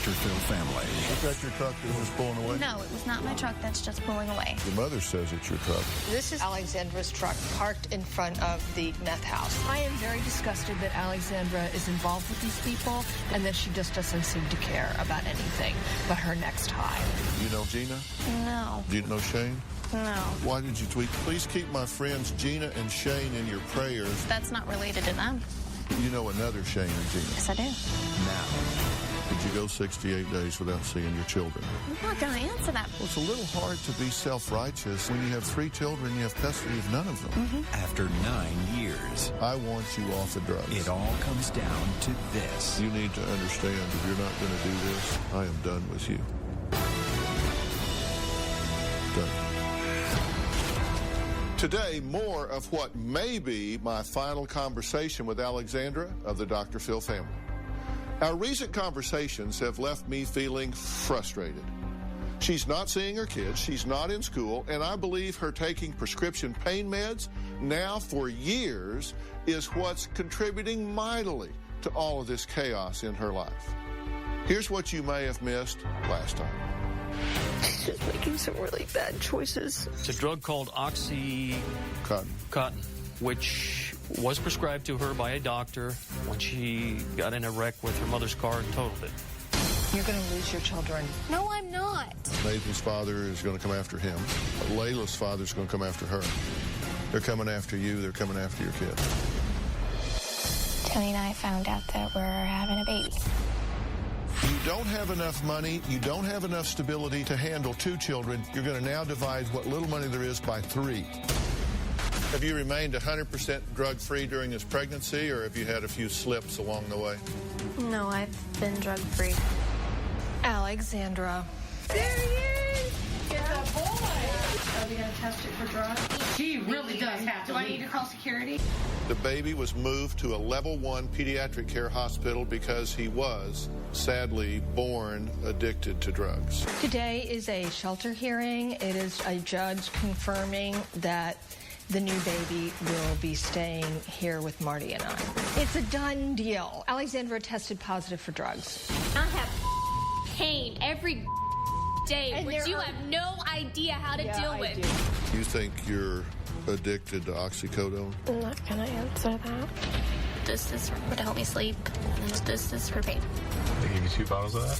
Dr. Phil family. Was that your truck that was pulling away? No, it was not my truck that's just pulling away. Your mother says it's your truck. This is Alexandra's truck parked in front of the meth house. I am very disgusted that Alexandra is involved with these people and that she just doesn't seem to care about anything but her next high. You know Gina? No. Do you know Shane? No. Why did you tweet? Please keep my friends Gina and Shane in your prayers. That's not related to them. You know another Shane and Gina. Yes, I do. Now, Did you go 68 days without seeing your children? I'm not going to answer that. Well, it's a little hard to be self-righteous when you have 3 children, you have custody of none of them. after 9 years, I want you off of drugs. it all comes down to this. You need to understand, if you're not going to do this, I am done with you. Done. Today, more of what may be my final conversation with Alexandra of the Dr. Phil family. Our recent conversations have left me feeling frustrated. She's not seeing her kids, she's not in school, and I believe her taking prescription pain meds now for years is what's contributing mightily to all of this chaos in her life. Here's what you may have missed last time. She's just making some really bad choices. It's a drug called Oxycontin, which was prescribed to her by a doctor when she got in a wreck with her mother's car and totaled it. You're going to lose your children. No, I'm not. Nathan's father is going to come after him. Layla's father is going to come after her. They're coming after you. They're coming after your kids. Tony and I found out that we're having a baby. You don't have enough money. You don't have enough stability to handle 2 children. You're going to now divide what little money there is by 3. Have you remained 100% drug-free during this pregnancy, or have you had a few slips along the way? No, I've been drug-free. Alexandra. There he is! It's a boy! Are we going to test it for drugs? She really does have to. Do I need to call security? The baby was moved to a level 1 pediatric care hospital because he was, sadly, born addicted to drugs. Today is a shelter hearing. It is a judge confirming that the new baby will be staying here with Marty and I. It's a done deal. Alexandra tested positive for drugs. I have pain every day, And which there you are- have no idea how to deal I with. do. You think you're addicted to oxycodone? I'm not going to answer that. This is what help me sleep. This is for pain. They give you 2 bottles of that?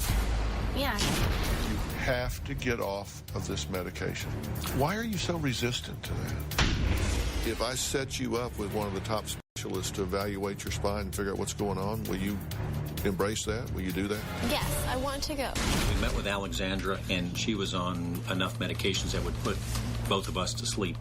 Yeah. You have to get off of this medication. Why are you so resistant to that? If I set you up with one of the top specialists to evaluate your spine and figure out what's going on, will you embrace that? Will you do that? Yes, I want to go. We met with Alexandra, and she was on enough medications that would put both of us to sleep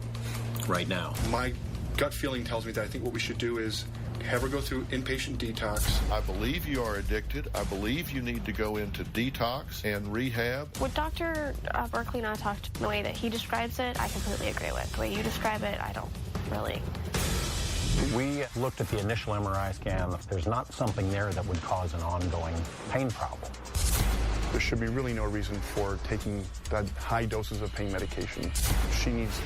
right now. My gut feeling tells me that I think what we should do is have her go through inpatient detox. I believe you are addicted. I believe you need to go into detox and rehab. When Dr. Berkeley and I talked, the way that he describes it, I completely agree with. The way you describe it, I don't really. We looked at the initial MRI scan. There's not something there that would cause an ongoing pain problem. There should be really no reason for taking that high doses of pain medication. She needs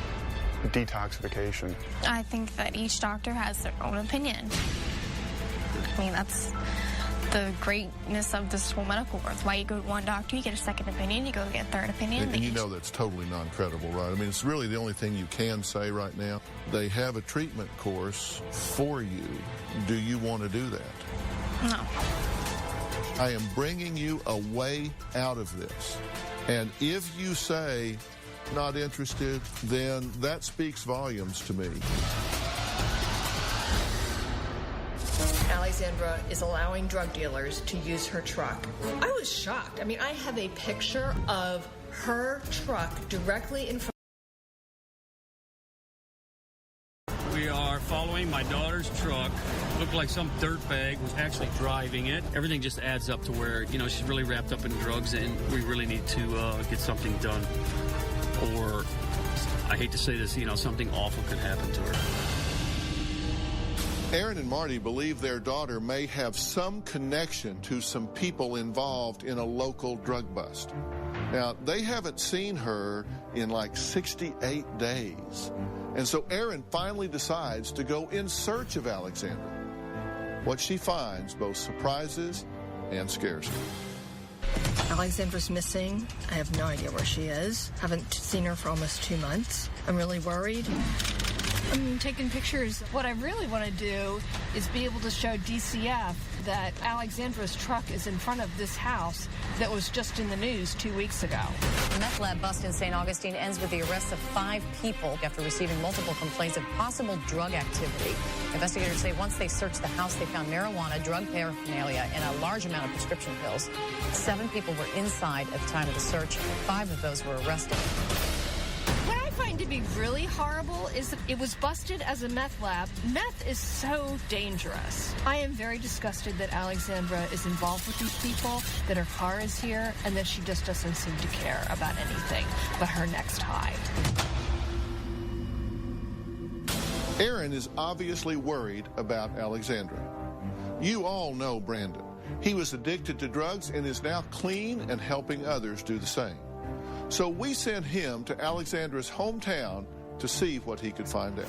detoxification. I think that each doctor has their own opinion. I mean, that's the greatness of this whole medical world. Why you go to one doctor, you get a second opinion, you go get a third opinion. And you know that's totally non-credible, right? I mean, it's really the only thing you can say right now. They have a treatment course for you. Do you want to do that? No. I am bringing you a way out of this. And if you say, not interested, then that speaks volumes to me. Alexandra is allowing drug dealers to use her truck. I was shocked. I mean, I have a picture of her truck directly in front. We are following my daughter's truck. Looked like some dirtbag was actually driving it. Everything just adds up to where, you know, she's really wrapped up in drugs, and we really need to get something done. Or, I hate to say this, you know, something awful could happen to her. Aaron and Marty believe their daughter may have some connection to some people involved in a local drug bust. Now, they haven't seen her in like 68 days. And so Aaron finally decides to go in search of Alexandra. What she finds both surprises and scares her. Alexandra's missing. I have no idea where she is. Haven't seen her for almost 2 months. I'm really worried. I'm taking pictures. What I really want to do is be able to show DCF that Alexandra's truck is in front of this house that was just in the news 2 weeks ago. The meth lab bust in St. Augustine ends with the arrest of 5 people after receiving multiple complaints of possible drug activity. Investigators say once they searched the house, they found marijuana, drug paraphernalia, and a large amount of prescription pills. 7 people were inside at the time of the search. 5 of those were arrested. What I find to be really horrible is that it was busted as a meth lab. Meth is so dangerous. I am very disgusted that Alexandra is involved with these people, that her car is here, and that she just doesn't seem to care about anything but her next high. Aaron is obviously worried about Alexandra. You all know Brandon. He was addicted to drugs and is now clean and helping others do the same. So we sent him to Alexandra's hometown to see what he could find out.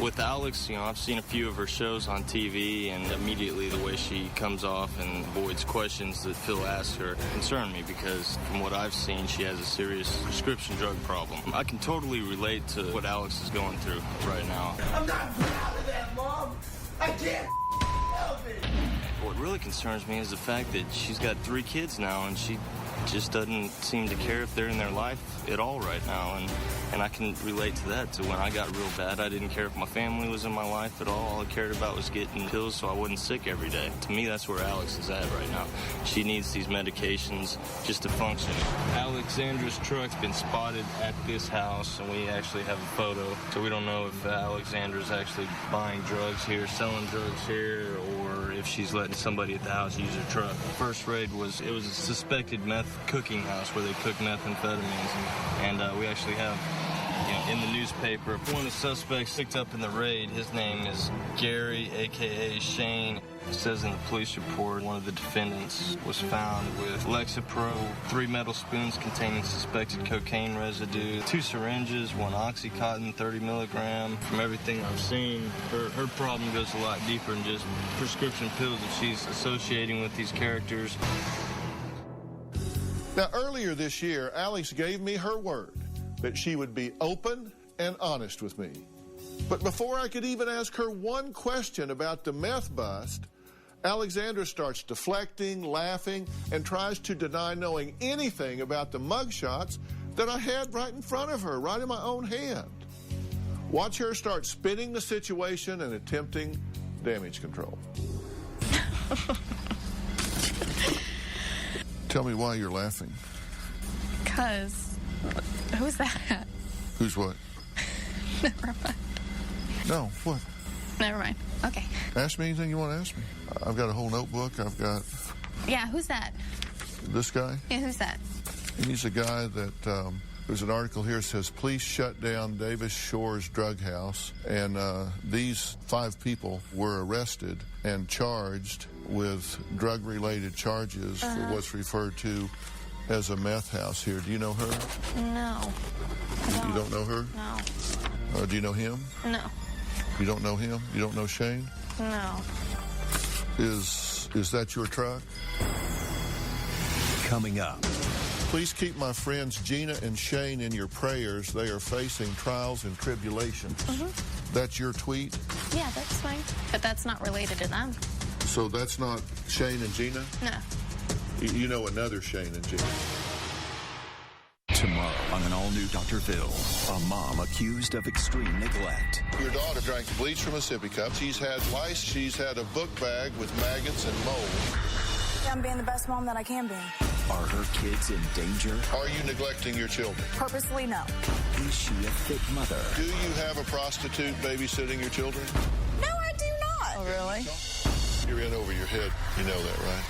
With Alex, I've seen a few of her shows on TV, and immediately the way she comes off and avoids questions that Phil asks her concern me, because from what I've seen, she has a serious prescription drug problem. I can totally relate to what Alex is going through right now. I'm not proud of that, Mom. I can't help it. What really concerns me is the fact that she's got 3 kids now, and she just doesn't seem to care if they're in their life at all right now, and I can relate to that. To when I got real bad, I didn't care if my family was in my life at all I cared about was getting pills so I wasn't sick every day. To me, that's where Alex is at right now. She needs these medications just to function. Alexandra's truck's been spotted at this house, and we actually have a photo, so we don't know if Alexandra's actually buying drugs here, selling drugs here, or if she's letting somebody at the house use her truck. The first raid was a suspected meth cooking house where they cook methamphetamines, and we actually have, in the newspaper, one of the suspects picked up in the raid. His name is Gary, a.k.a. Shane. It says in the police report one of the defendants was found with Lexapro, 3 metal spoons containing suspected cocaine residue, 2 syringes, 1 Oxycontin, 30 milligram. From everything I've seen, her problem goes a lot deeper than just prescription pills that she's associating with these characters. Now, earlier this year, Alex gave me her word that she would be open and honest with me. But before I could even ask her one question about the meth bust, Alexandra starts deflecting, laughing, and tries to deny knowing anything about the mugshots that I had right in front of her, right in my own hand. Watch her start spinning the situation and attempting damage control. Tell me why you're laughing. Because, who's that? Who's what? Never mind. No, what? Never mind. Okay. Ask me anything you want to ask me. I've got a whole notebook. I've got... Yeah, who's that? This guy? Yeah, who's that? He's a guy that... there's an article here that says, police shut down Davis Shores drug house, and these 5 people were arrested and charged with drug-related charges for what's referred to as a meth house here. Do you know her? No. You don't know her? No. Do you know him? No. You don't know him? You don't know Shane? No. Is that your truck? Coming up. Please keep my friends Gina and Shane in your prayers. They are facing trials and tribulations. That's your tweet? Yeah, that's fine. But that's not related to them. So that's not Shane and Gina? No. You know another Shane and Gina. Tomorrow on an all-new Dr. Phil, a mom accused of extreme neglect. Your daughter drank bleach from a sippy cup. She's had lice. She's had a book bag with maggots and mold. I'm being the best mom that I can be. Are her kids in danger? Are you neglecting your children? Purposely, no. Is she a fit mother? Do you have a prostitute babysitting your children? No, I do not. Oh, really? You're in over your head. You know that, right?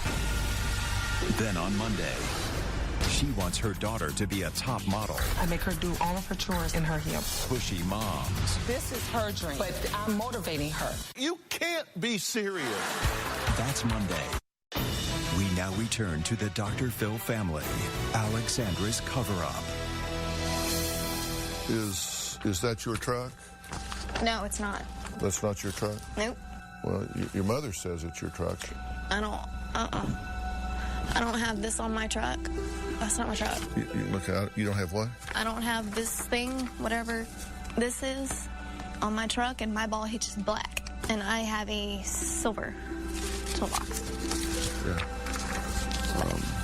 Then on Monday, she wants her daughter to be a top model. I make her do all of her chores in her hip. Pushy moms. This is her dream, but I'm motivating her. You can't be serious. That's Monday. We now return to the Dr. Phil family. Alexandra's cover-up. Is that your truck? No, it's not. That's not your truck? Nope. Well, your mother says it's your truck. I don't, I don't have this on my truck. That's not my truck. You look out. You don't have what? I don't have this thing, whatever this is, on my truck, and my ball hitch is black. And I have a silver toolbox. Yeah.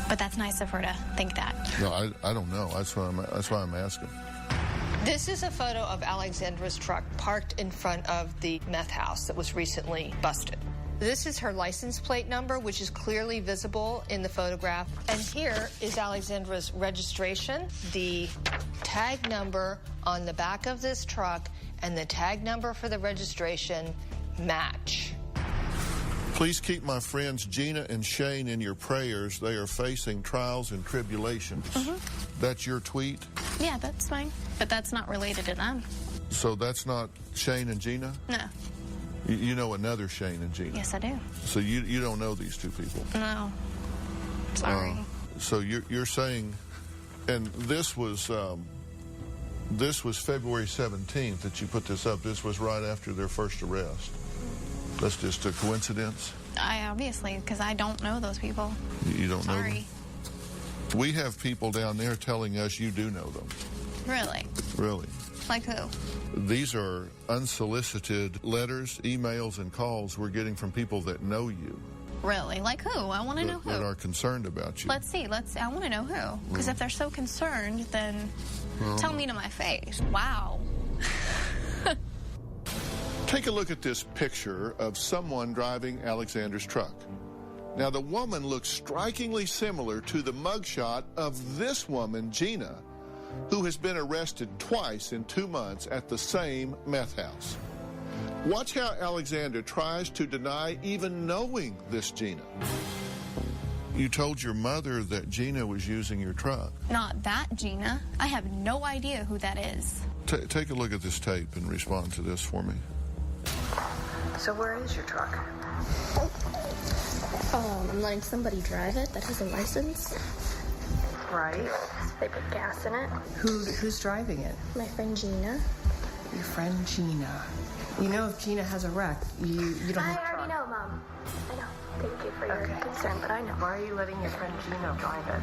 But that's nice of her to think that. No, I don't know. That's why I'm asking. This is a photo of Alexandra's truck parked in front of the meth house that was recently busted. This is her license plate number, which is clearly visible in the photograph. And here is Alexandra's registration, the tag number on the back of this truck, and the tag number for the registration match. Please keep my friends Gina and Shane in your prayers. They are facing trials and tribulations. That's your tweet? Yeah, that's fine. But that's not related to them. So that's not Shane and Gina? No. You know another Shane and Gina? Yes, I do. So you don't know these two people? No. Sorry. So you're saying, and this was February 17th that you put this up. This was right after their first arrest. That's just a coincidence? Obviously, because I don't know those people. You don't know them? Sorry. We have people down there telling us you do know them. Really? Really. Like who? These are unsolicited letters, emails, and calls we're getting from people that know you. Really? Like who? I want to know who. That are concerned about you. Let's see. I want to know who. Because if they're so concerned, then tell me to my face. Wow. Take a look at this picture of someone driving Alexandra's truck. Now, the woman looks strikingly similar to the mugshot of this woman, Gina, who has been arrested twice in 2 months at the same meth house. Watch how Alexandra tries to deny even knowing this Gina. You told your mother that Gina was using your truck. Not that Gina. I have no idea who that is. Take a look at this tape and respond to this for me. So where is your truck? I'm letting somebody drive it that has a license. Right. They put gas in it. Who's driving it? My friend Gina. Your friend Gina. You know, if Gina has a wreck, you don't have a truck. I already know, Mom. I know. Thank you for your concern, but I know. Why are you letting your friend Gina drive it?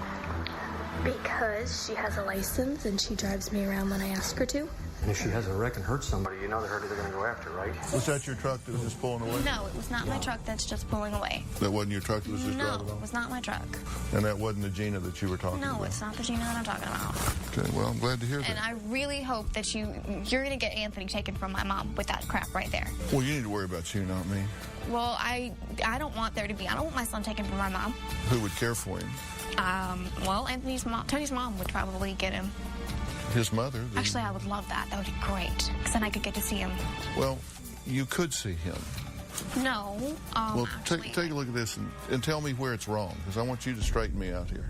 Because she has a license and she drives me around when I ask her to. And if she has a wreck and hurts somebody, you know they're going to go after, right? Was that your truck that was just pulling away? No, it was not my truck that's just pulling away. That wasn't your truck that was just driving No, off? it was not my truck. And that wasn't the Gina that you were talking about? No, it's not the Gina that I'm talking about. Okay, well, I'm glad to hear that. And I really hope that you're going to get Anthony taken from my mom with that crap right there. Well, you need to worry about you, not me. Well, I don't want I don't want my son taken from my mom. Who would care for him? Well, Tony's mom would probably get him. His mother? Actually, I would love that. That would be great. Because then I could get to see him. Well, you could see him. No. Well, take a look at this and tell me where it's wrong, because I want you to straighten me out here.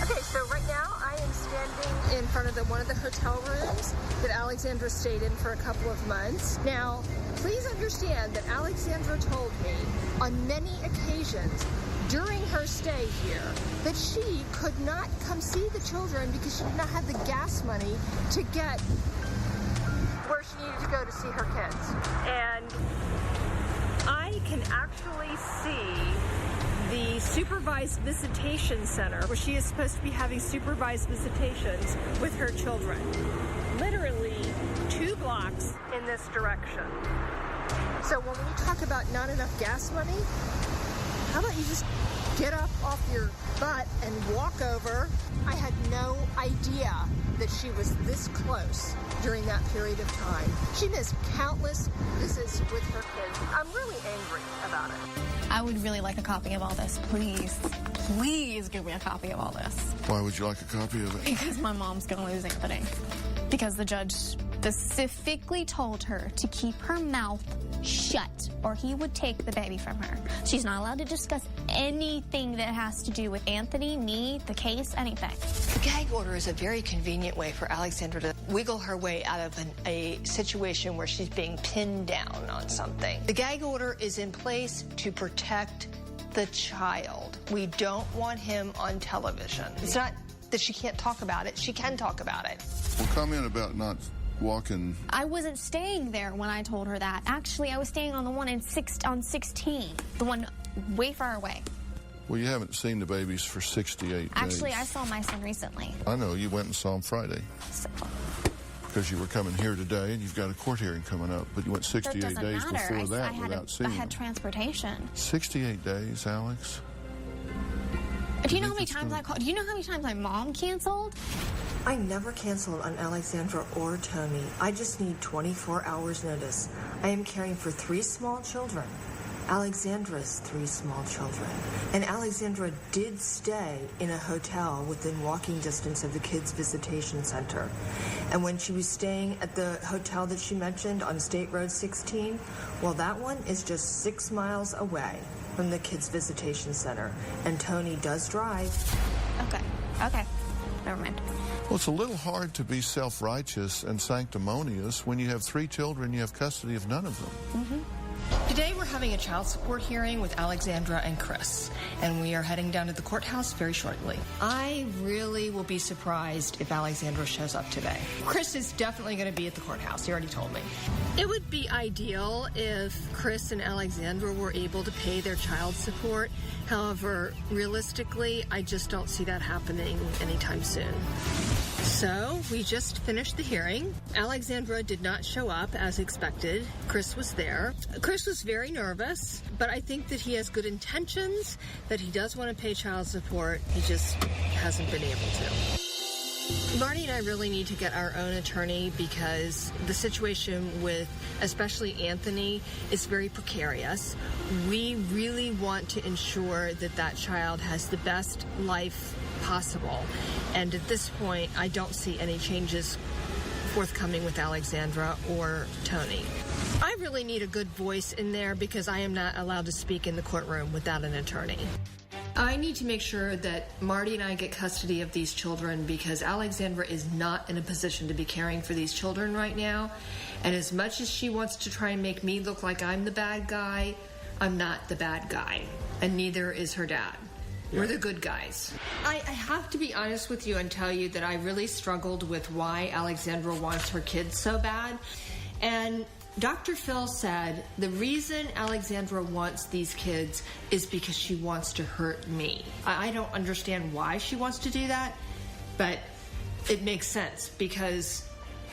Okay, so right now I am standing in front of one of the hotel rooms that Alexandra stayed in for a couple of months. Now, please understand that Alexandra told me on many occasions during her stay here that she could not come see the children because she did not have the gas money to get where she needed to go to see her kids. And I can actually see the supervised visitation center where she is supposed to be having supervised visitations with her children. Literally 2 blocks in this direction. So when we talk about not enough gas money, how about you just get up off your butt and walk over? I had no idea that she was this close during that period of time. She missed countless visits with her kids. I'm really angry about it. I would really like a copy of all this. Please, please give me a copy of all this. Why would you like a copy of it? Because my mom's going to lose Anthony. Because the judge specifically told her to keep her mouth shut or he would take the baby from her. She's not allowed to discuss anything that has to do with Anthony, me, the case, anything. The gag order is a very convenient way for Alexandra to wiggle her way out of a situation where she's being pinned down on something. The gag order is in place to protect the child. We don't want him on television. It's not that she can't talk about it. She can talk about it. Well, comment about not walking. I wasn't staying there when I told her that. Actually, I was staying on the one on 16, the one way far away. Well, you haven't seen the babies for 68 days. Actually, I saw my son recently. I know. You went and saw him Friday. So, because you were coming here today and you've got a court hearing coming up, but you went 68 days before that without seeing I had him. transportation. 68 days, Alex? Do you know how many times I called? Do you know how many times my mom canceled? I never canceled on Alexandra or Tony. I just need 24 hours notice. I am caring for 3 small children. Alexandra's 3 small children. And Alexandra did stay in a hotel within walking distance of the kids' visitation center. And when she was staying at the hotel that she mentioned on State Road 16, well, that one is just 6 miles away from the kids' visitation center. And Tony does drive. Okay. Never mind. Well, it's a little hard to be self-righteous and sanctimonious when you have 3 children, you have custody of none of them. Mm-hmm. Today we're having a child support hearing with Alexandra and Chris, and we are heading down to the courthouse very shortly. I really will be surprised if Alexandra shows up today. Chris is definitely going to be at the courthouse. He already told me. It would be ideal if Chris and Alexandra were able to pay their child support. However, realistically, I just don't see that happening anytime soon. So, we just finished the hearing. Alexandra did not show up as expected. Chris was there. Chris was very nervous, but I think that he has good intentions, that he does want to pay child support. He just hasn't been able to. Marty and I really need to get our own attorney because the situation with especially Anthony is very precarious. We really want to ensure that that child has the best life possible. And at this point, I don't see any changes forthcoming with Alexandra or Tony. I really need a good voice in there because I am not allowed to speak in the courtroom without an attorney. I need to make sure that Marty and I get custody of these children because Alexandra is not in a position to be caring for these children right now. And as much as she wants to try and make me look like I'm the bad guy, I'm not the bad guy. And neither is her dad. We're the good guys. I have to be honest with you and tell you that I really struggled with why Alexandra wants her kids so bad. And Dr. Phil said the reason Alexandra wants these kids is because she wants to hurt me. I don't understand why she wants to do that, but it makes sense because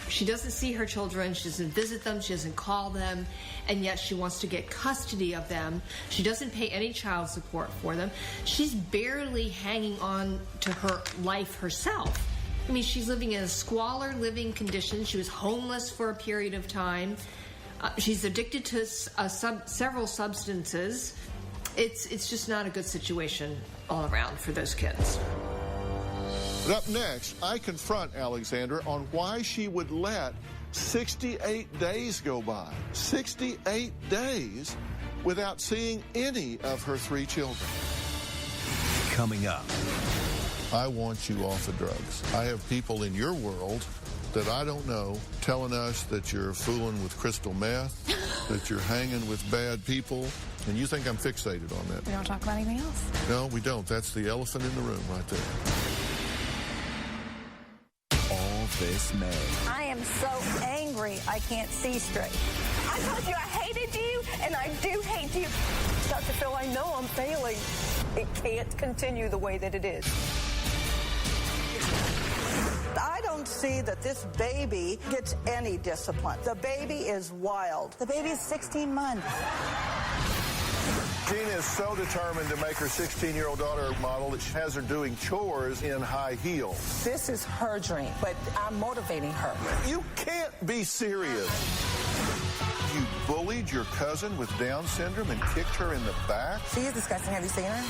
she doesn't see her children, she doesn't visit them, she doesn't call them, and yet she wants to get custody of them. She doesn't pay any child support for them. She's barely hanging on to her life herself. I mean, she's living in a squalor living condition. She was homeless for a period of time. She's addicted to several substances. It's just not a good situation all around for those kids. But up next, I confront Alexandra on why she would let 68 days go by. 68 days without seeing any of her 3 children. Coming up. I want you off of drugs. I have people in your world that I don't know telling us that you're fooling with crystal meth, that you're hanging with bad people, and you think I'm fixated on that. We don't talk about anything else. No, we don't. That's the elephant in the room right there. All this May. I am so angry I can't see straight. I told you I hated you, and I do hate you. Dr. Phil, I know I'm failing. It can't continue the way that it is. I don't see that this baby gets any discipline. The baby is wild. The baby is 16 months. Gina is so determined to make her 16-year-old daughter a model that she has her doing chores in high heels. This is her dream, but I'm motivating her. You can't be serious. You bullied your cousin with Down syndrome and kicked her in the back? She is disgusting. Have you seen her?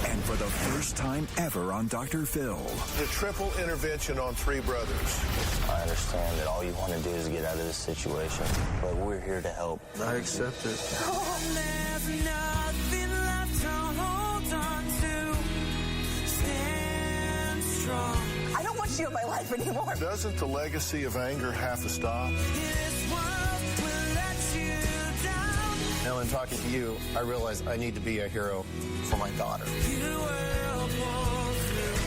And for the first time ever on Dr. Phil. The triple intervention on 3 brothers. I understand that all you want to do is get out of this situation, but we're here to help. I accept it. There's nothing left to hold on to. Stand strong. I don't want you in my life anymore. Doesn't the legacy of anger have to stop? This world will let you down. Now, in talking to you, I realize I need to be a hero for my daughter. You will pull through.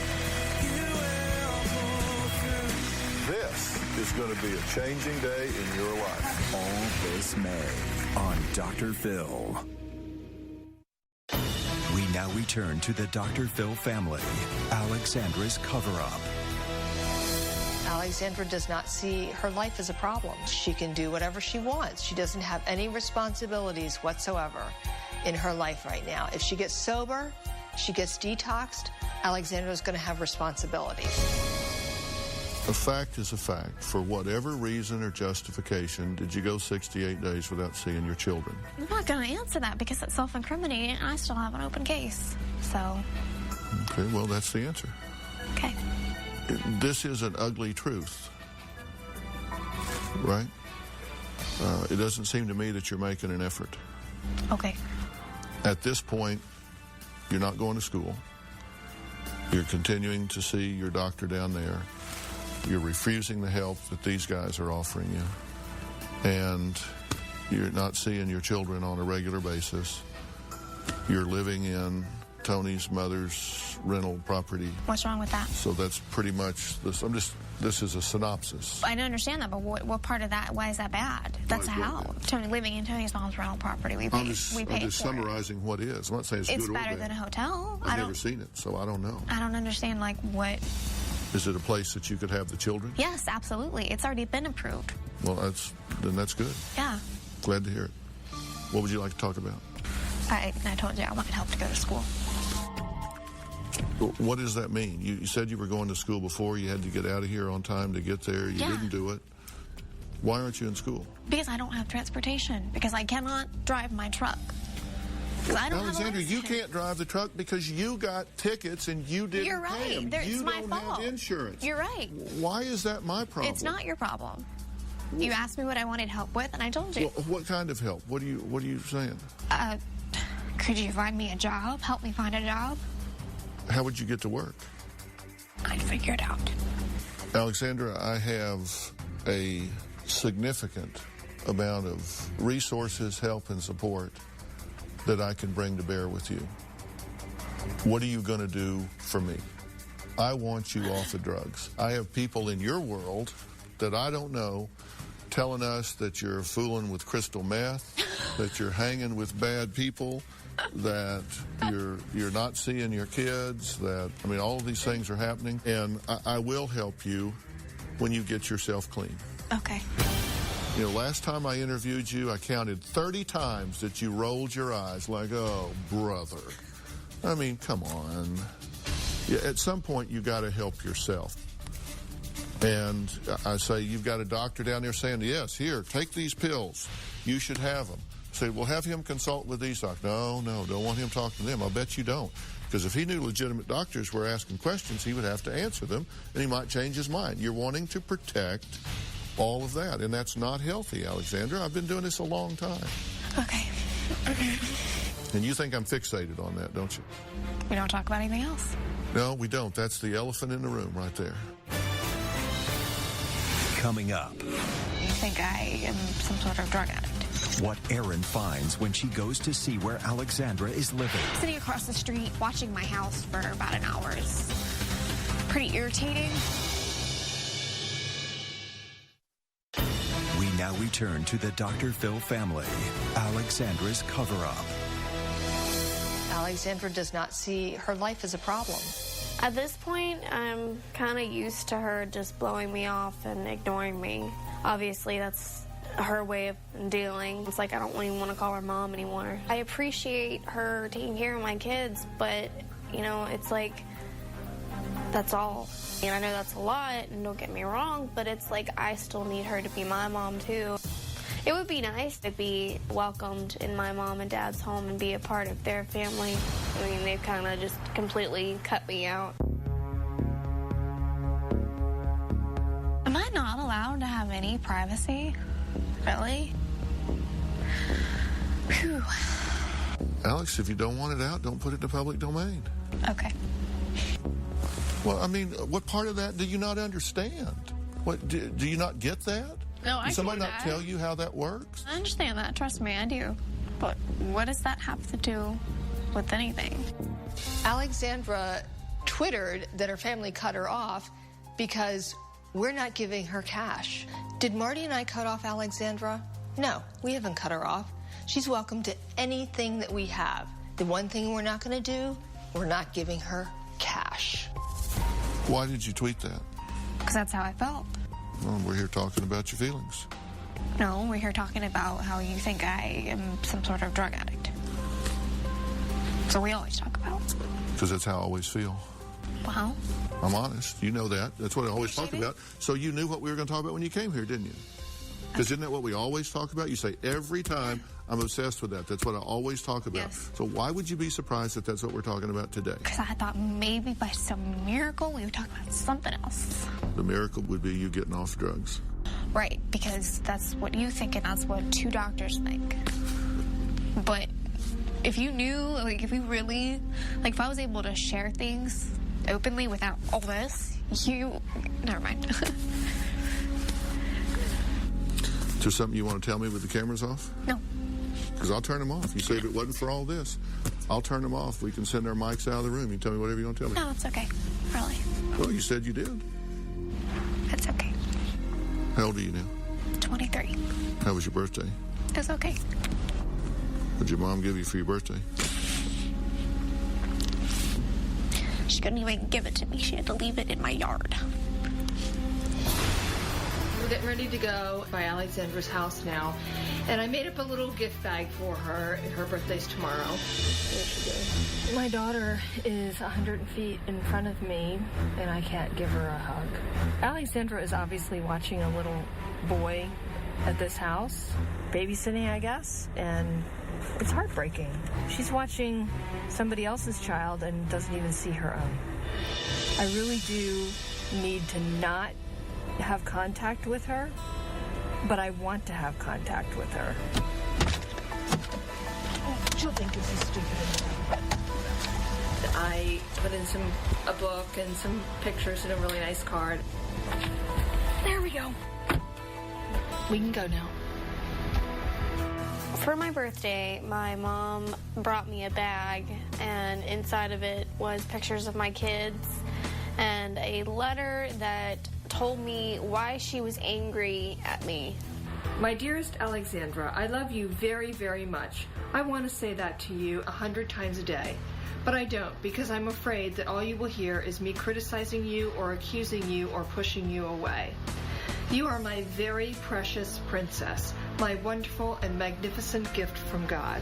You will pull through. This is going to be a changing day in your life. All this May on Dr. Phil. now return to the Dr. Phil family, Alexandra's cover-up. Alexandra does not see her life as a problem. She can do whatever she wants. She doesn't have any responsibilities whatsoever in her life right now. If she gets sober, she gets detoxed, Alexandra's going to have responsibilities. A fact is a fact. For whatever reason or justification, did you go 68 days without seeing your children? I'm not going to answer that because it's self-incriminating and I still have an open case. So. Okay, well, that's the answer. Okay. This is an ugly truth, right? It doesn't seem to me that you're making an effort. Okay. At this point, you're not going to school. You're continuing to see your doctor down there. You're refusing the help that these guys are offering you. And you're not seeing your children on a regular basis. You're living in Tony's mother's rental property. What's wrong with that? So that's pretty much this. This is a synopsis. I don't understand that, but what part of that, why is that bad? That's how. Tony, living in Tony's mom's rental property, we pay I'm just summarizing what is. I'm not saying it's good or bad. It's better than a hotel. I've never seen it, so I don't know. I don't understand, like, what... Is it a place that you could have the children? Yes, absolutely. It's already been approved. Well, then that's good. Yeah. Glad to hear it. What would you like to talk about? I told you I wanted help to go to school. What does that mean? You said you were going to school before. You had to get out of here on time to get there. You didn't do it. Why aren't you in school? Because I don't have transportation. Because I cannot drive my truck. Alexandra, you can't drive the truck because you got tickets and you didn't You're right. pay them. It's my fault. You don't have insurance. You're right. Why is that my problem? It's not your problem. You asked me what I wanted help with, and I told you. Well, what kind of help? What are you saying? Could you find me a job? Help me find a job? How would you get to work? I'd figure it out. Alexandra, I have a significant amount of resources, help, and support that I can bring to bear with you. What are you going to do for me? I want you off of drugs. I have people in your world that I don't know telling us that you're fooling with crystal meth, that you're hanging with bad people, that you're not seeing your kids, that, I mean, all of these things are happening, and I will help you when you get yourself clean. Okay. You know, last time I interviewed you, I counted 30 times that you rolled your eyes like, oh, brother. I mean, come on. Yeah, at some point, you got to help yourself. And I say, you've got a doctor down there saying, yes, here, take these pills. You should have them. I say, well, have him consult with these doctors. No, don't want him talking to them. I'll bet you don't. Because if he knew legitimate doctors were asking questions, he would have to answer them, and he might change his mind. You're wanting to protect all of that, and that's not healthy, Alexandra. I've been doing this a long time. Okay. And you think I'm fixated on that, don't you? We don't talk about anything else? No, we don't. That's the elephant in the room right there. Coming up. You think I am some sort of drug addict? What Erin finds when she goes to see where Alexandra is living. Sitting across the street, watching my house for about an hour is pretty irritating. We now return to the Dr. Phil family, Alexandra's cover-up. Alexandra does not see her life as a problem. At this point, I'm kind of used to her just blowing me off and ignoring me. Obviously, that's her way of dealing. It's like I don't even want to call her mom anymore. I appreciate her taking care of my kids, but, you know, it's like, that's all. And I know that's a lot, and don't get me wrong, but it's like I still need her to be my mom, too. It would be nice to be welcomed in my mom and dad's home and be a part of their family. I mean, they've kind of just completely cut me out. Am I not allowed to have any privacy? Really? Whew. Alex, if you don't want it out, don't put it in the public domain. Okay. Well, I mean, what part of that do you not understand? What do you not get that? No, I Did somebody do not that. tell you how that works? I understand that. Trust me, I do. But what does that have to do with anything? Alexandra Twittered that her family cut her off because we're not giving her cash. Did Marty and I cut off Alexandra? No, we haven't cut her off. She's welcome to anything that we have. The one thing we're not going to do, we're not giving her cash. Why did you tweet that? Because that's how I felt. Well, we're here talking about your feelings. No, we're here talking about how you think I am some sort of drug addict. So we always talk about. Because that's how I always feel. Well, I'm honest. You know that. That's what I always talk about. So you knew what we were going to talk about when you came here, didn't you? Because isn't that what we always talk about? You say every time, I'm obsessed with that. That's what I always talk about. Yes. So why would you be surprised that that's what we're talking about today? Because I thought maybe by some miracle we would talk about something else. The miracle would be you getting off drugs. Right, because that's what you think and that's what 2 doctors think. But if you knew, like if we really, like if I was able to share things openly without all this, never mind. Is there something you want to tell me with the cameras off? No. Because I'll turn them off. You say if it wasn't for all this, I'll turn them off. We can send our mics out of the room. You can tell me whatever you want to tell me. No, it's okay. Really. Well, you said you did. It's okay. How old are you now? 23. How was your birthday? It's okay. What did your mom give you for your birthday? She couldn't even give it to me. She had to leave it in my yard. We're getting ready to go by Alexandra's house now. And I made up a little gift bag for her. Her birthday's tomorrow. There she goes. My daughter is 100 feet in front of me, and I can't give her a hug. Alexandra is obviously watching a little boy at this house, babysitting, I guess, and it's heartbreaking. She's watching somebody else's child and doesn't even see her own. I really do need to not have contact with her, but I want to have contact with her. She'll think this is stupid. I put in a book and some pictures and a really nice card. There we go. We can go now. For my birthday, my mom brought me a bag, and inside of it was pictures of my kids and a letter that told me why she was angry at me. My dearest Alexandra, I love you very, very much. I want to say that to you 100 times a day. But I don't, because I'm afraid that all you will hear is me criticizing you or accusing you or pushing you away. You are my very precious princess, my wonderful and magnificent gift from God.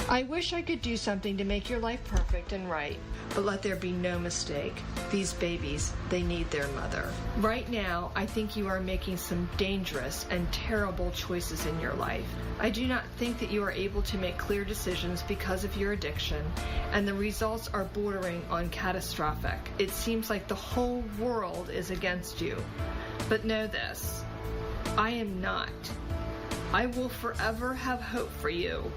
I wish I could do something to make your life perfect and right, but let there be no mistake. These babies, they need their mother. Right now, I think you are making some dangerous and terrible choices in your life. I do not think that you are able to make clear decisions because of your addiction, and the results are bordering on catastrophic. It seems like the whole world is against you. But know this, I am not. I will forever have hope for you,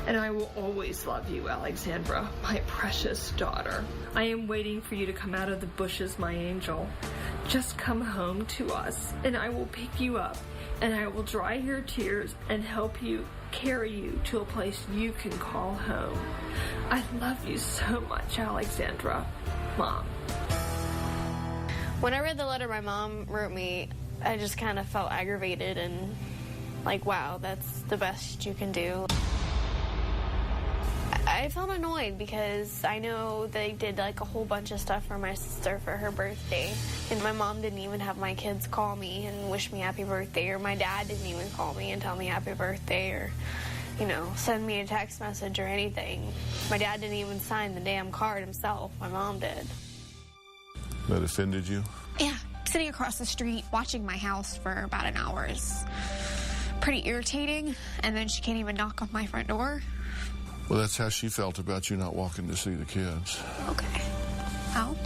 and I will always love you, Alexandra, my precious daughter. I am waiting for you to come out of the bushes, my angel. Just come home to us, and I will pick you up, and I will dry your tears and help you carry you to a place you can call home. I love you so much, Alexandra. Mom. When I read the letter my mom wrote me, I just kind of felt aggravated and like, wow, that's the best you can do. I felt annoyed because I know they did like a whole bunch of stuff for my sister for her birthday, and my mom didn't even have my kids call me and wish me happy birthday, or my dad didn't even call me and tell me happy birthday, or, you know, send me a text message or anything. My dad didn't even sign the damn card himself. My mom did. That offended you? Yeah, sitting across the street watching my house for about an hour is pretty irritating, and then she can't even knock on my front door. Well, that's how she felt about you not walking to see the kids. Okay. How?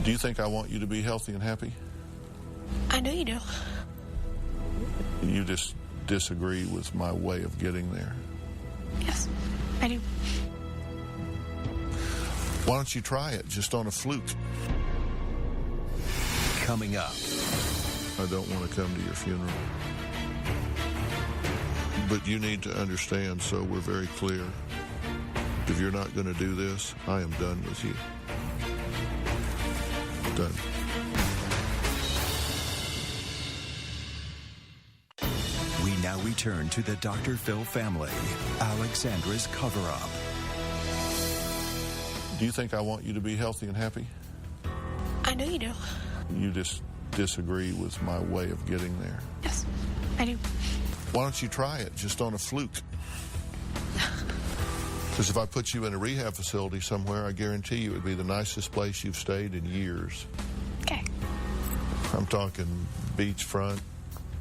Do you think I want you to be healthy and happy? I know you do. You just disagree with my way of getting there. Yes, I do. Why don't you try it just on a fluke? Coming up. I don't want to come to your funeral. But you need to understand, so we're very clear. If you're not going to do this, I am done with you. Done. We now return to the Dr. Phil family, Alexandra's cover-up. Do you think I want you to be healthy and happy? I know you do. You just disagree with my way of getting there. Yes, I do. Why don't you try it just on a fluke? Because if I put you in a rehab facility somewhere, I guarantee you it would be the nicest place you've stayed in years. Okay. I'm talking beachfront,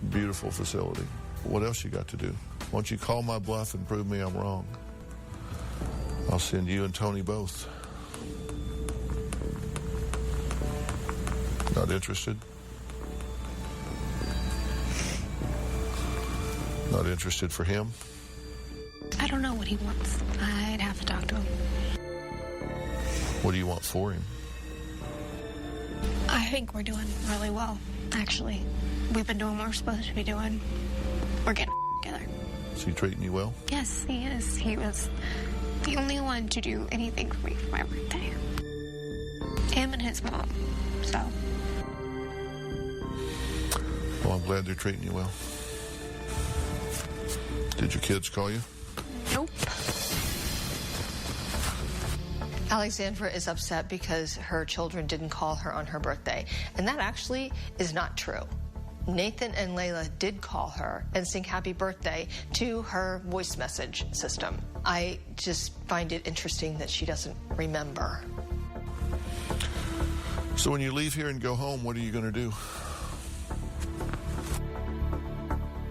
beautiful facility. What else you got to do? Why don't you call my bluff and prove me I'm wrong? I'll send you and Tony both. Not interested? Not interested for him? I don't know what he wants. I'd have to talk to him. What do you want for him? I think we're doing really well, actually. We've been doing what we're supposed to be doing. We're getting together. Is he treating you well? Yes, he is. He was the only one to do anything for me for my birthday. Him and his mom, so. Well, I'm glad they're treating you well. Did your kids call you? Nope. Alexandra is upset because her children didn't call her on her birthday. And that actually is not true. Nathan and Layla did call her and sing happy birthday to her voice message system. I just find it interesting that she doesn't remember. So when you leave here and go home, what are you going to do?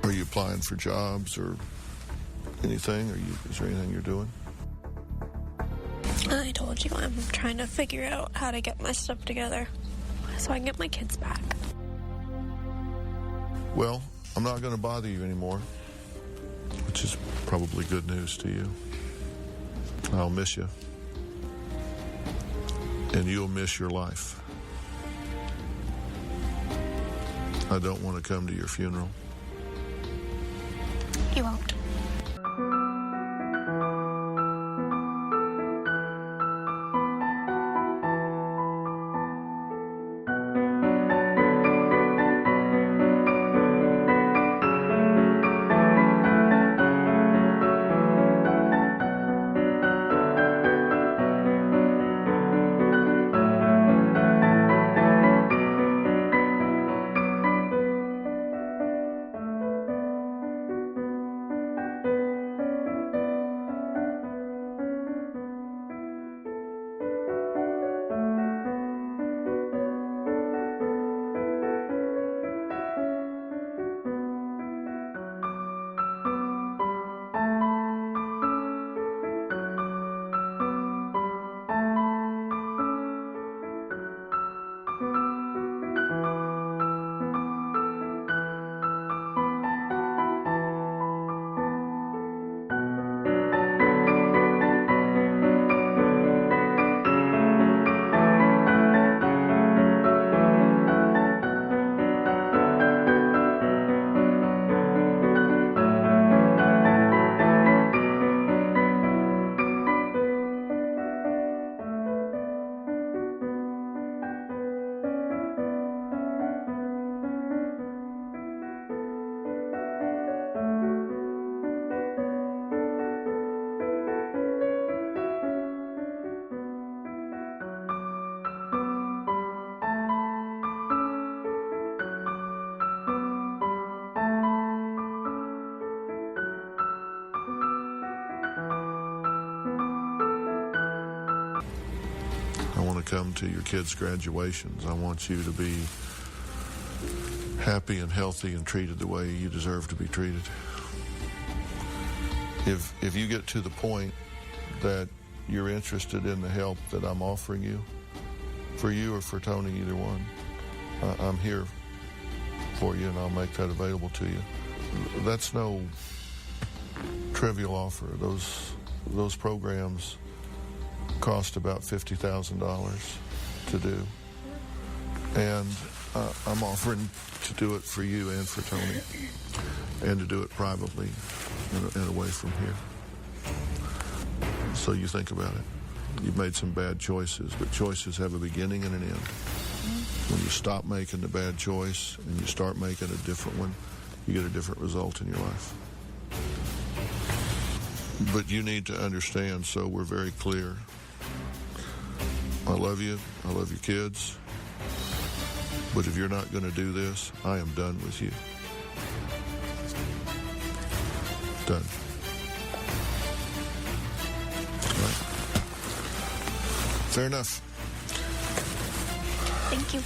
Are you applying for jobs or anything? Is there anything you're doing? I told you I'm trying to figure out how to get my stuff together so I can get my kids back. Well, I'm not going to bother you anymore, which is probably good news to you. I'll miss you. And you'll miss your life. I don't want to come to your funeral. You won't. I want to come to your kids' graduations. I want you to be happy and healthy and treated the way you deserve to be treated. If you get to the point that you're interested in the help that I'm offering you, for you or for Tony, either one, I'm here for you and I'll make that available to you. That's no trivial offer. Those programs cost about $50,000 to do. And I'm offering to do it for you and for Tony, and to do it privately and away from here. So you think about it. You've made some bad choices, but choices have a beginning and an end. When you stop making the bad choice and you start making a different one, you get a different result in your life. But you need to understand, so we're very clear, I love you. I love your kids. But if you're not going to do this, I am done with you. Done. All right. Fair enough. Thank you.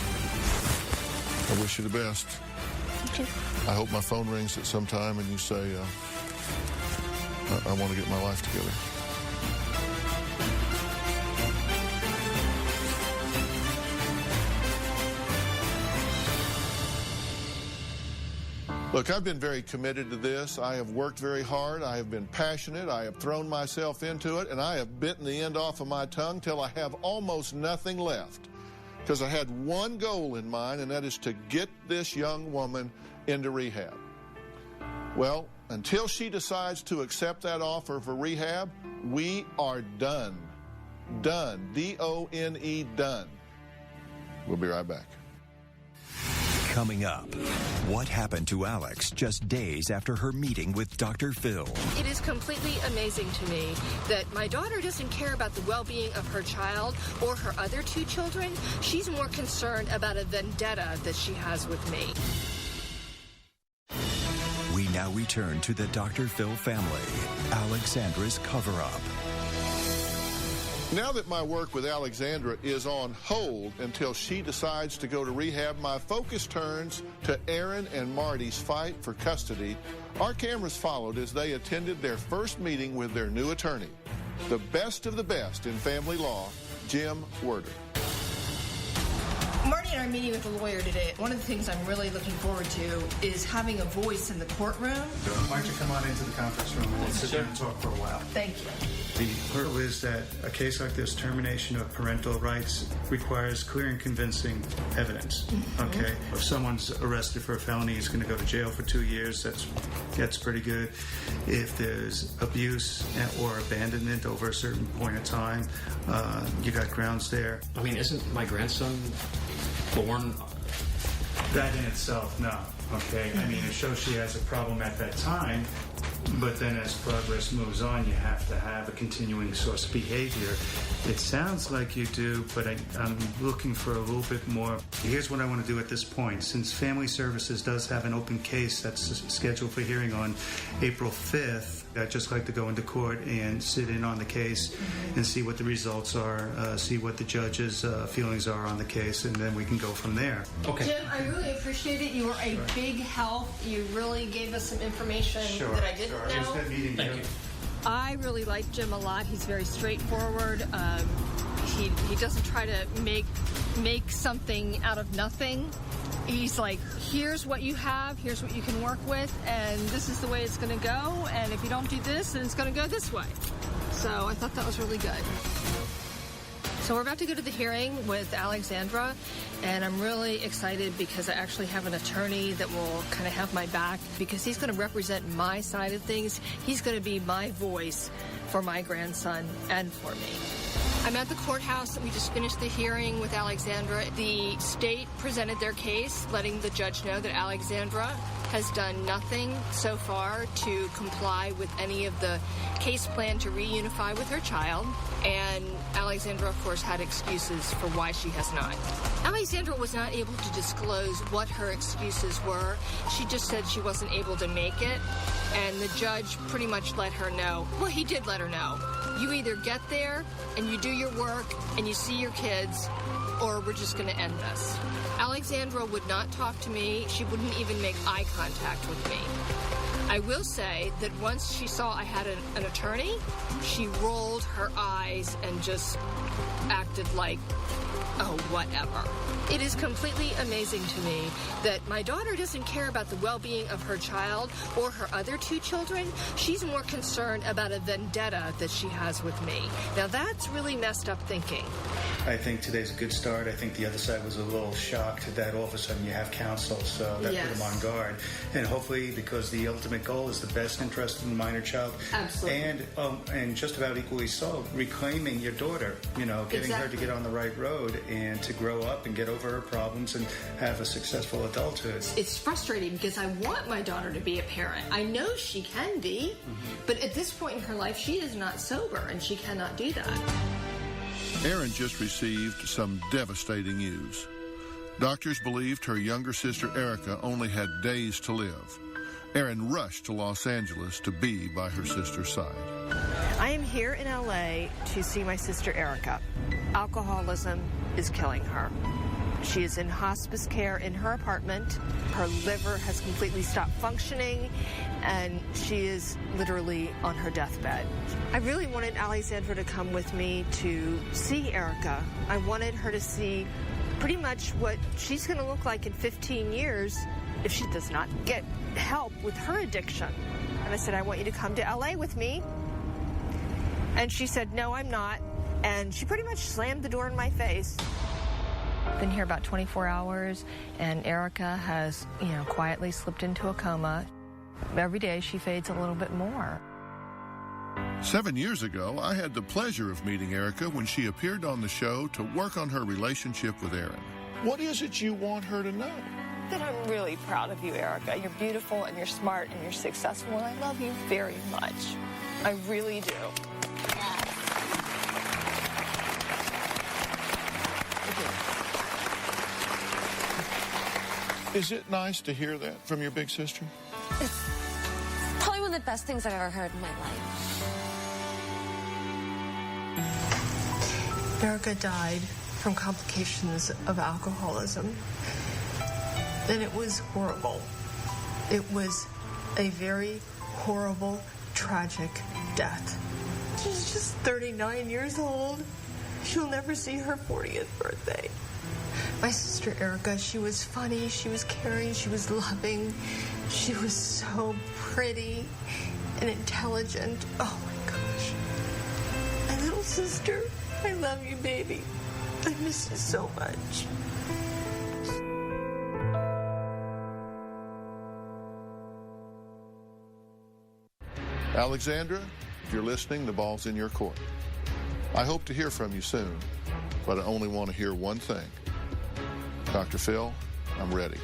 I wish you the best. Thank you. I hope my phone rings at some time and you say, I want to get my life together. Look, I've been very committed to this. I have worked very hard. I have been passionate. I have thrown myself into it, and I have bitten the end off of my tongue till I have almost nothing left. Because I had one goal in mind, and that is to get this young woman into rehab. Well, until she decides to accept that offer for rehab, we are done. Done. D-O-N-E, done. We'll be right back. Coming up, what happened to Alex just days after her meeting with Dr. Phil? It is completely amazing to me that my daughter doesn't care about the well-being of her child or her other two children. She's more concerned about a vendetta that she has with me. We now return to the Dr. Phil family, Alexandra's cover-up. Now that my work with Alexandra is on hold until she decides to go to rehab, my focus turns to Aaron and Marty's fight for custody. Our cameras followed as they attended their first meeting with their new attorney, the best of the best in family law, Jim Werder. Marty and I are meeting with a lawyer today. One of the things I'm really looking forward to is having a voice in the courtroom. Why don't you come on into the conference room and we'll sit there and talk for a while. Thank you. The hurdle is that a case like this, termination of parental rights, requires clear and convincing evidence. Okay? If someone's arrested for a felony, he's going to go to jail for 2 years. That's pretty good. If there's abuse or abandonment over a certain point of time, you got grounds there. I mean, isn't my grandson born? That in itself, no. Okay? I mean, it shows she has a problem at that time. But then as progress moves on, you have to have a continuing source of behavior. It sounds like you do, but I'm looking for a little bit more. Here's what I want to do at this point. Since Family Services does have an open case that's scheduled for hearing on April 5th, I'd just like to go into court and sit in on the case and see what the results are, see what the judge's feelings are on the case, and then we can go from there. Okay. Jim, I really appreciate it. You were a big help. You really gave us some information that I didn't know. It was good meeting you. I really like Jim a lot. He's very straightforward. He doesn't try to make something out of nothing. He's like, here's what you have, here's what you can work with, and this is the way it's going to go, and if you don't do this, then it's going to go this way. So I thought that was really good. So we're about to go to the hearing with Alexandra, and I'm really excited because I actually have an attorney that will kind of have my back because he's going to represent my side of things. He's going to be my voice for my grandson and for me. I'm at the courthouse. We just finished the hearing with Alexandra. The state presented their case, letting the judge know that Alexandra has done nothing so far to comply with any of the case plan to reunify with her child. And Alexandra, of course, had excuses for why she has not. Alexandra was not able to disclose what her excuses were. She just said she wasn't able to make it. And the judge pretty much let her know. Well, he did let her know. You either get there and you do your work and you see your kids, or we're just going to end this. Alexandra would not talk to me. She wouldn't even make eye contact with me. I will say that once she saw I had an attorney, she rolled her eyes and just acted like, oh, whatever. It is completely amazing to me that my daughter doesn't care about the well-being of her child or her other two children. She's more concerned about a vendetta that she has with me. Now, that's really messed up thinking. I think today's a good start. I think the other side was a little shocked that all of a sudden you have counsel, so that put them on guard. And hopefully, because the ultimate goal is the best interest in the minor child. Absolutely. And just about equally so, reclaiming your daughter, getting her to get on the right road and to grow up and get over her problems and have a successful adulthood. It's frustrating because I want my daughter to be a parent. I know she can be, but at this point in her life, she is not sober and she cannot do that. Erin just received some devastating news. Doctors believed her younger sister Erica only had days to live. Erin rushed to Los Angeles to be by her sister's side. I am here in LA to see my sister Erica. Alcoholism is killing her. She is in hospice care in her apartment. Her liver has completely stopped functioning, and she is literally on her deathbed. I really wanted Alexandra to come with me to see Erica. I wanted her to see pretty much what she's going to look like in 15 years if she does not get help with her addiction. And I said, I want you to come to LA with me. And she said, no, I'm not. And she pretty much slammed the door in my face. Been here about 24 hours, and Erica has, quietly slipped into a coma. Every day she fades a little bit more. 7 years ago, I had the pleasure of meeting Erica when she appeared on the show to work on her relationship with Aaron. What is it you want her to know? That I'm really proud of you, Erica. You're beautiful, and you're smart, and you're successful, and I love you very much. I really do. Is it nice to hear that from your big sister? It's probably one of the best things I've ever heard in my life. Erica died from complications of alcoholism, and it was horrible. It was a very horrible, tragic death. She's just 39 years old. She'll never see her 40th birthday. My sister Erica, she was funny, she was caring, she was loving, she was so pretty and intelligent. Oh my gosh. My little sister, I love you, baby. I miss you so much. Alexandra, if you're listening, the ball's in your court. I hope to hear from you soon, but I only want to hear one thing. Dr. Phil, I'm ready.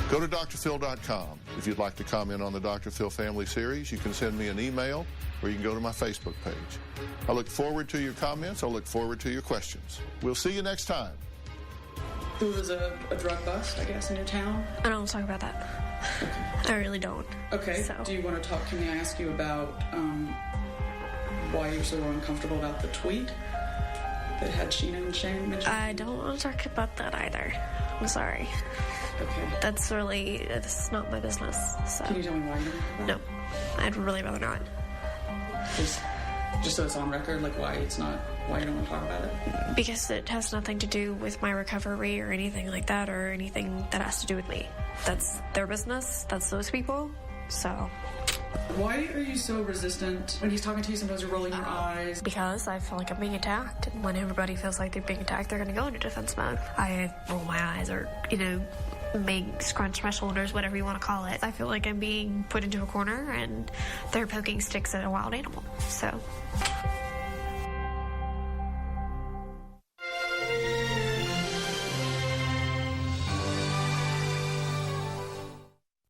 Go to drphil.com. If you'd like to comment on the Dr. Phil Family Series, you can send me an email or you can go to my Facebook page. I look forward to your comments. I look forward to your questions. We'll see you next time. There was a drug bust, I guess, in your town? I don't want to talk about that. I really don't. Okay. So. Do you want to talk? Can I ask you about why you're so uncomfortable about the tweet that had Sheena and Shane mentioned? I don't want to talk about that either. I'm sorry. Okay. That's not my business. So. Can you tell me why you don't? No. I'd really rather not. Just so it's on record, like why you don't want to talk about it? Because it has nothing to do with my recovery or anything like that, or anything that has to do with me. That's their business. That's those people. So. Why are you so resistant? When he's talking to you, sometimes you're rolling your eyes. Because I feel like I'm being attacked. And when everybody feels like they're being attacked, they're going to go into defense mode. I roll my eyes or, scrunch my shoulders, whatever you want to call it. I feel like I'm being put into a corner and they're poking sticks at a wild animal. So